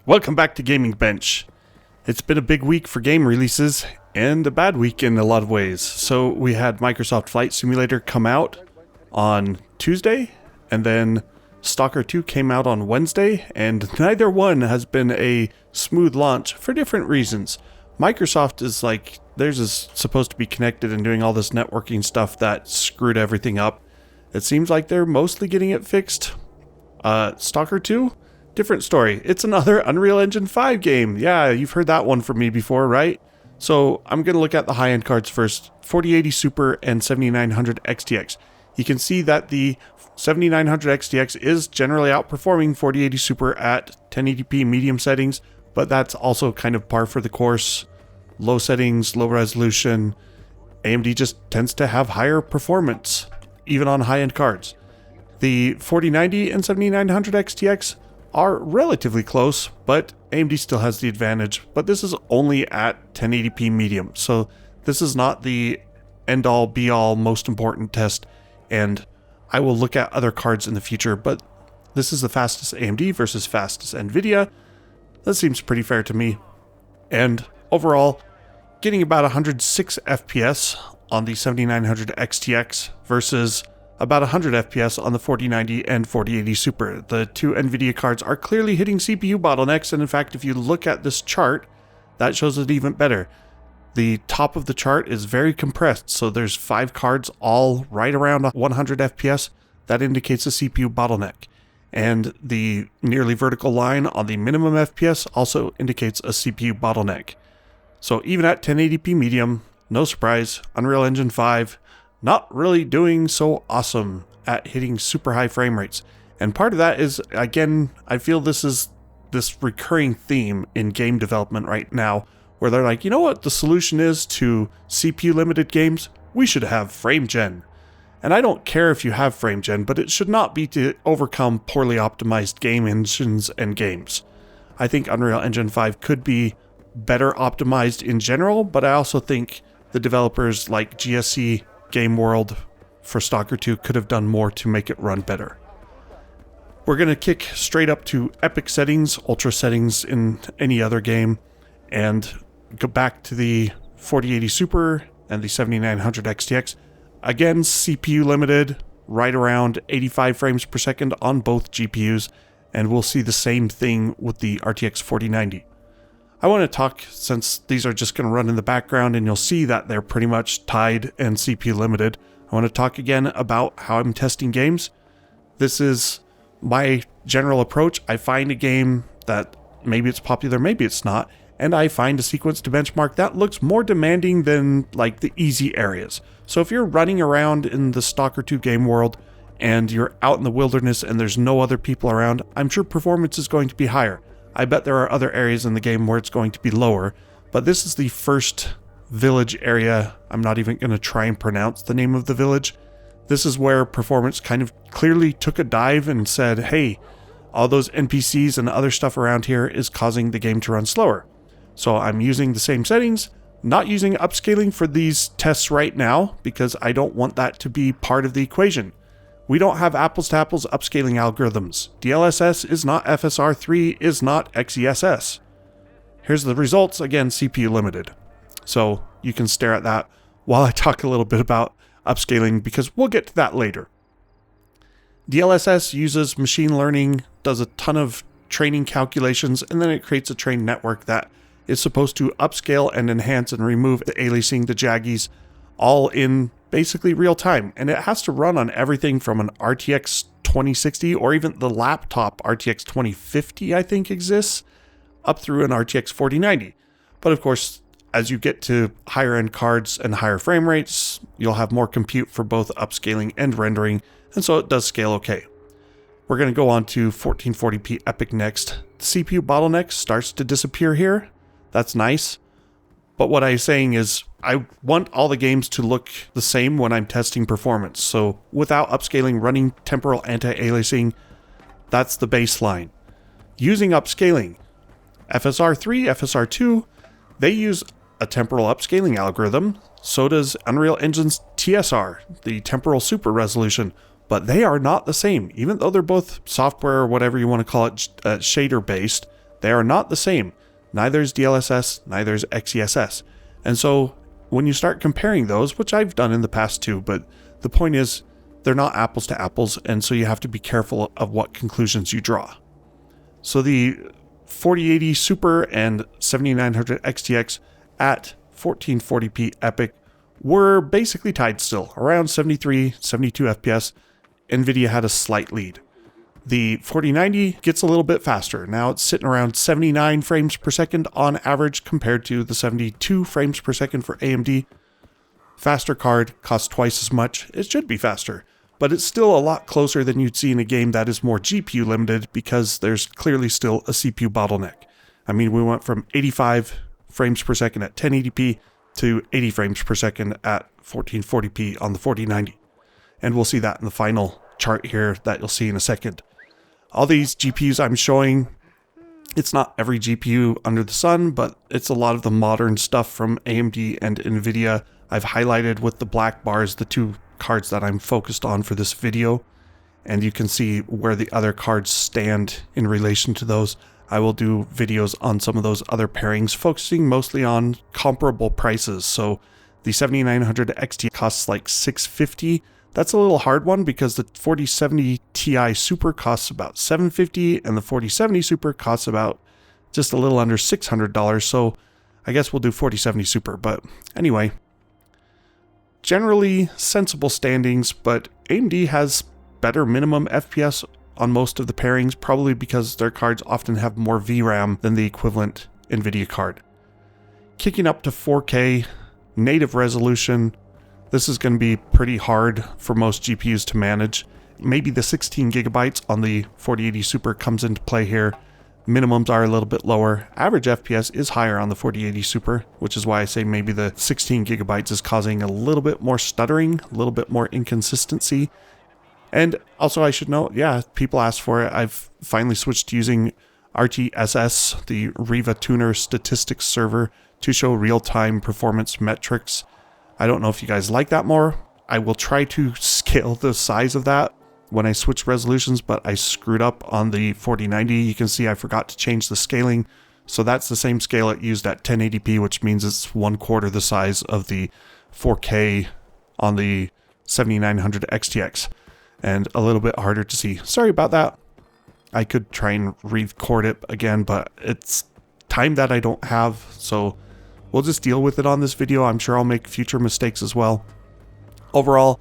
Welcome back to Gaming Bench. It's been a big week for game releases, and a bad week in a lot of ways. So we had Microsoft Flight Simulator come out on Tuesday, and then Stalker 2 came out on Wednesday, and neither one has been a smooth launch for different reasons. Microsoft is like, theirs is supposed to be connected and doing all this networking stuff that screwed everything up. It seems like they're mostly getting it fixed. Stalker 2? Different story. It's another Unreal Engine 5 game. Yeah, you've heard that one from me before, right? So I'm going to look at the high-end cards first. 4080 Super and 7900 XTX. You can see that the 7900 XTX is generally outperforming 4080 Super at 1080p medium settings, but that's also kind of par for the course. Low settings, low resolution. AMD just tends to have higher performance, even on high-end cards. The 4090 and 7900 XTX are relatively close, but AMD still has the advantage. But this is only at 1080p medium, so this is not the end-all, be-all, most important test, and I will look at other cards in the future, but this is the fastest AMD versus fastest Nvidia. That seems pretty fair to me. And overall, getting about 106 FPS on the 7900 XTX versus about 100 FPS on the 4090 and 4080 Super. The two Nvidia cards are clearly hitting CPU bottlenecks, and in fact, if you look at this chart, that shows it even better. The top of the chart is very compressed, so there's 5 cards all right around 100 FPS. That indicates a CPU bottleneck. And the nearly vertical line on the minimum FPS also indicates a CPU bottleneck. So even at 1080p medium, no surprise, Unreal Engine 5 not really doing so awesome at hitting super high frame rates. And part of that is, again, I feel this is this recurring theme in game development right now, where they're like, you know what the solution is to CPU limited games? We should have frame gen. And I don't care if you have frame gen, but it should not be to overcome poorly optimized game engines and games. I think Unreal Engine 5 could be better optimized in general, but I also think the developers like GSC Game World for Stalker 2 could have done more to make it run better. We're going to kick straight up to epic settings, ultra settings in any other game, and go back to the 4080 Super and the 7900 XTX. Again, CPU limited, right around 85 frames per second on both GPUs, and we'll see the same thing with the RTX 4090. I want to talk, since these are just going to run in the background and you'll see that they're pretty much tied and CPU limited. I want to talk again about how I'm testing games. This is my general approach. I find a game that maybe it's popular, maybe it's not, and I find a sequence to benchmark that looks more demanding than like the easy areas. So if you're running around in the Stalker 2 game world and you're out in the wilderness and there's no other people around, I'm sure performance is going to be higher. I bet there are other areas in the game where it's going to be lower, but this is the first village area. I'm not even going to try and pronounce the name of the village. This is where performance kind of clearly took a dive and said, hey, all those NPCs and other stuff around here is causing the game to run slower. So I'm using the same settings, not using upscaling for these tests right now because I don't want that to be part of the equation. We don't have apples to apples upscaling algorithms. DLSS is not FSR3, is not XESS. Here's the results, again, CPU limited. So you can stare at that while I talk a little bit about upscaling because we'll get to that later. DLSS uses machine learning, does a ton of training calculations, and then it creates a trained network that is supposed to upscale and enhance and remove the aliasing, the jaggies, all in basically real time. And it has to run on everything from an RTX 2060 or even the laptop RTX 2050, I think exists, up through an RTX 4090. But of course, as you get to higher end cards and higher frame rates, you'll have more compute for both upscaling and rendering. And so it does scale okay. We're going to go on to 1440p Epic next. The CPU bottleneck starts to disappear here. That's nice. But what I'm saying is I want all the games to look the same when I'm testing performance. So without upscaling, running temporal anti-aliasing, that's the baseline. Using upscaling, FSR3, FSR2, they use a temporal upscaling algorithm. So does Unreal Engine's TSR, the temporal super resolution. But they are not the same. Even though they're both software or whatever you want to call it, shader based, They are not the same. Neither is DLSS, neither is XESS. And so when you start comparing those, which I've done in the past too, but the point is they're not apples to apples, and so you have to be careful of what conclusions you draw. So the 4080 Super and 7900 XTX at 1440p epic were basically tied still, around 73, 72 FPS. Nvidia had a slight lead. The 4090 gets a little bit faster. Now it's sitting around 79 frames per second on average compared to the 72 frames per second for AMD. Faster card, costs twice as much. It should be faster, but it's still a lot closer than you'd see in a game that is more GPU limited because there's clearly still a CPU bottleneck. I mean, we went from 85 frames per second at 1080p to 80 frames per second at 1440p on the 4090. And we'll see that in the final chart here that you'll see in a second. All these GPUs I'm showing, it's not every GPU under the sun, but it's a lot of the modern stuff from AMD and Nvidia. I've highlighted with the black bars the two cards that I'm focused on for this video, and you can see where the other cards stand in relation to those. I will do videos on some of those other pairings, focusing mostly on comparable prices. So the 7900 XT costs like $650. That's a little hard one because the 4070 Ti Super costs about $750 and the 4070 Super costs about just a little under $600. So I guess we'll do 4070 Super. But anyway, generally sensible standings, but AMD has better minimum FPS on most of the pairings, probably because their cards often have more VRAM than the equivalent Nvidia card. Kicking up to 4K native resolution, this is going to be pretty hard for most GPUs to manage. Maybe the 16 gigabytes on the 4080 Super comes into play here. Minimums are a little bit lower. Average FPS is higher on the 4080 Super, which is why I say maybe the 16 gigabytes is causing a little bit more stuttering, a little bit more inconsistency. And also I should note, yeah, people asked for it. I've finally switched to using RTSS, the Riva Tuner Statistics server, to show real-time performance metrics. I don't know if you guys like that more. I will try to scale the size of that when I switch resolutions, but I screwed up on the 4090. You can see I forgot to change the scaling. So that's the same scale it used at 1080p, which means it's 1/4 the size of the 4K on the 7900 XTX. And a little bit harder to see. Sorry about that. I could try and record it again, but it's time that I don't have, so we'll just deal with it on this video. I'm sure I'll make future mistakes as well. Overall,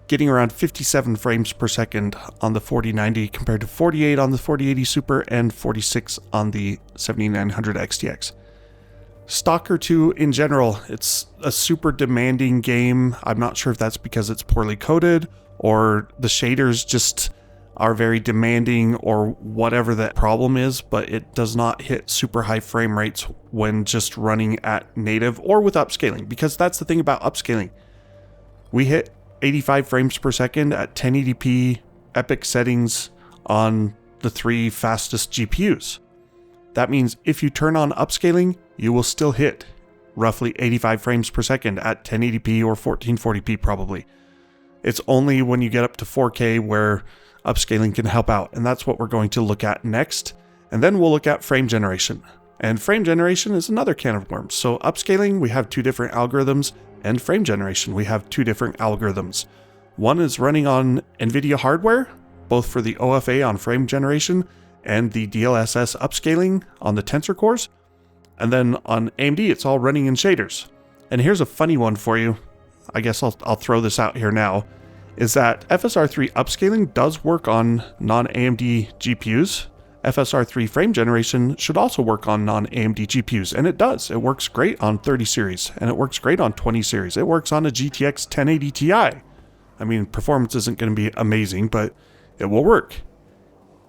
getting around 57 frames per second on the 4090 compared to 48 on the 4080 Super and 46 on the 7900 XTX. Stalker 2 in general, it's a super demanding game. I'm not sure if that's because it's poorly coded or the shaders just are very demanding or whatever that problem is, but it does not hit super high frame rates when just running at native or with upscaling, because that's the thing about upscaling. We hit 85 frames per second at 1080p epic settings on the 3 fastest GPUs. That means if you turn on upscaling, you will still hit roughly 85 frames per second at 1080p or 1440p probably. It's only when you get up to 4K where upscaling can help out, and that's what we're going to look at next. And then we'll look at frame generation. And frame generation is another can of worms. So upscaling, we have 2 different algorithms, and frame generation, we have 2 different algorithms. One is running on Nvidia hardware, both for the OFA on frame generation and the DLSS upscaling on the tensor cores. And then on AMD, it's all running in shaders. And here's a funny one for you. I guess I'll throw this out here now, is that FSR3 upscaling does work on non-AMD GPUs. FSR3 frame generation should also work on non-AMD GPUs, and it does. It works great on 30 series, and it works great on 20 series. It works on a GTX 1080 Ti. I mean, performance isn't going to be amazing, but it will work.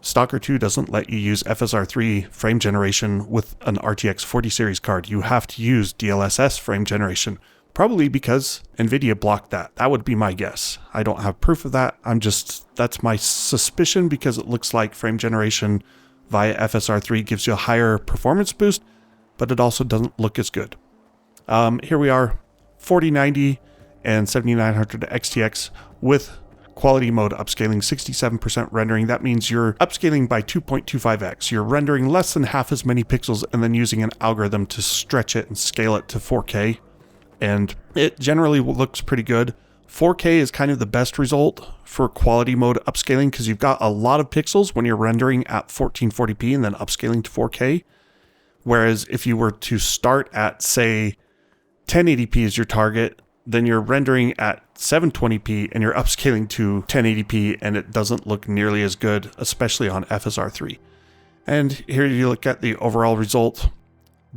Stalker 2 doesn't let you use FSR3 frame generation with an RTX 40 series card. You have to use DLSS frame generation. Probably because Nvidia blocked that. That would be my guess. I don't have proof of that. That's my suspicion, because it looks like frame generation via FSR3 gives you a higher performance boost, but it also doesn't look as good. Here we are, 4090 and 7900 XTX with quality mode upscaling 67% rendering. That means you're upscaling by 2.25x. You're rendering less than half as many pixels and then using an algorithm to stretch it and scale it to 4K. And it generally looks pretty good. 4K is kind of the best result for quality mode upscaling because you've got a lot of pixels when you're rendering at 1440p and then upscaling to 4K. Whereas if you were to start at, say, 1080p as your target, then you're rendering at 720p and you're upscaling to 1080p and it doesn't look nearly as good, especially on FSR3. And here you look at the overall result.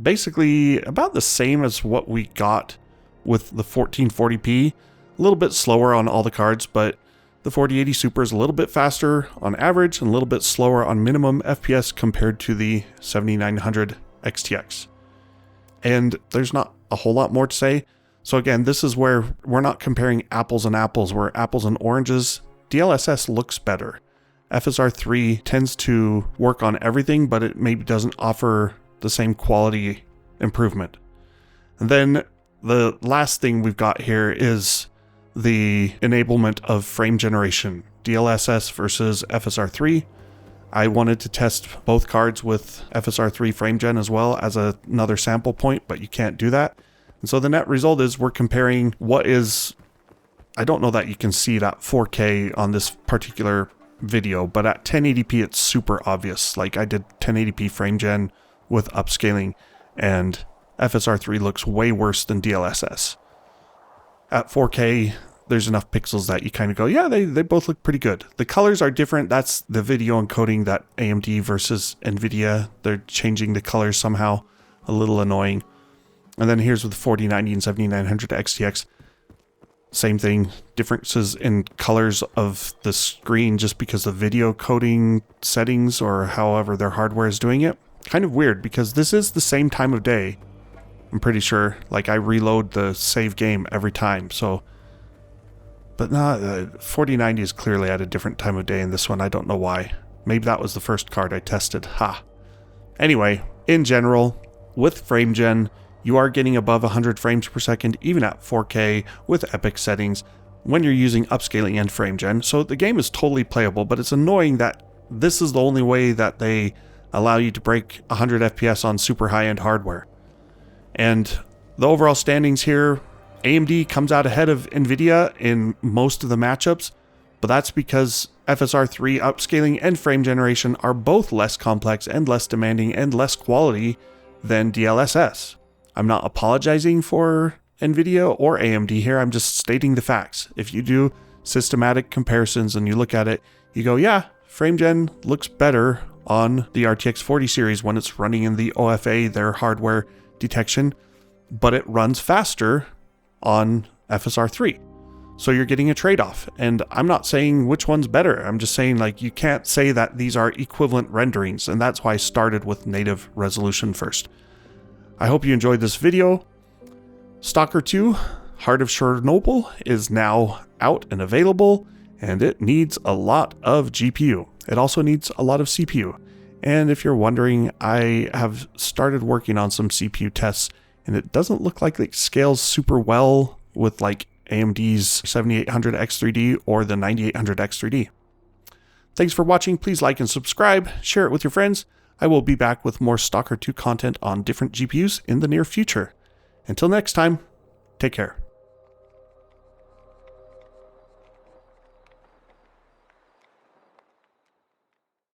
Basically about the same as what we got with the 1440p. A little bit slower on all the cards, but the 4080 Super is a little bit faster on average and a little bit slower on minimum FPS compared to the 7900 XTX. And there's not a whole lot more to say. So again, this is where we're not comparing apples and apples, we're apples and oranges. DLSS looks better. FSR3 tends to work on everything, but it maybe doesn't offer the same quality improvement. And then the last thing we've got here is the enablement of frame generation, DLSS versus FSR3. I wanted to test both cards with FSR3 frame gen as well as another sample point, but you can't do that. And so the net result is we're comparing what is, I don't know that you can see it at 4K on this particular video, but at 1080p it's super obvious. Like I did 1080p frame gen with upscaling and FSR3 looks way worse than DLSS. At 4K, there's enough pixels that you kind of go, yeah, they both look pretty good. The colors are different. That's the video encoding that AMD versus Nvidia. They're changing the colors somehow, a little annoying. And then here's with the 4090 and 7900 XTX. Same thing, differences in colors of the screen just because of video coding settings or however their hardware is doing it. Kind of weird because this is the same time of day. I'm pretty sure, like I reload the save game every time, so. But no, 4090 is clearly at a different time of day in this one, I don't know why. Maybe that was the first card I tested, ha. Anyway, in general, with FrameGen, you are getting above 100 frames per second, even at 4K with epic settings when you're using upscaling and FrameGen. So the game is totally playable, but it's annoying that this is the only way that they allow you to break 100 FPS on super high-end hardware. And the overall standings here, AMD comes out ahead of Nvidia in most of the matchups, but that's because FSR3 upscaling and frame generation are both less complex and less demanding and less quality than DLSS. I'm not apologizing for Nvidia or AMD here, I'm just stating the facts. If you do systematic comparisons and you look at it, you go, yeah, FrameGen looks better on the RTX 40 series when it's running in the OFA, their hardware detection, but it runs faster on FSR3. So you're getting a trade-off. And I'm not saying which one's better. I'm just saying like you can't say that these are equivalent renderings, and that's why I started with native resolution first. I hope you enjoyed this video. Stalker 2, Heart of Chornobyl is now out and available, and it needs a lot of GPU. It also needs a lot of CPU. And if you're wondering, I have started working on some CPU tests, and it doesn't look like it scales super well with like AMD's 7800X3D or the 9800X3D. Thanks for watching. Please like and subscribe, share it with your friends. I will be back with more Stalker 2 content on different GPUs in the near future. Until next time, take care.